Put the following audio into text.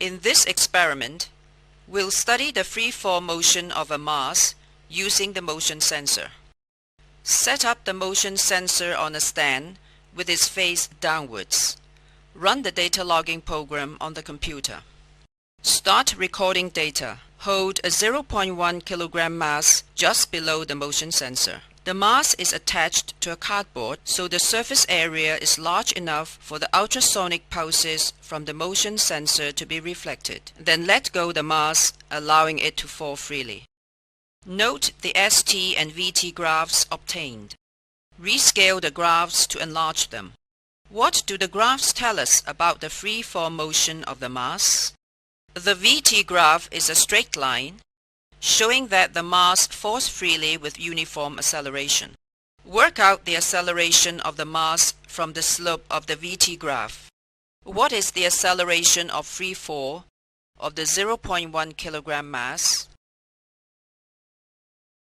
In this experiment, we'll study the free-fall motion of a mass using the motion sensor. Set up the motion sensor on a stand with its face downwards. Run the data logging program on the computer. Start recording data. Hold a 0.1 kilogram mass just below the motion sensor. The mass is attached to a cardboard, so the surface area is large enough for the ultrasonic pulses from the motion sensor to be reflected. Then let go the mass, allowing it to fall freely. Note the ST and VT graphs obtained. Rescale the graphs to enlarge them. What do the graphs tell us about the free fall motion of the mass? The VT graph is a straight line, showing that the mass falls freely with uniform acceleration. Work out the acceleration of the mass from the slope of the VT graph. What is the acceleration of free fall of the 0.1 kilogram mass?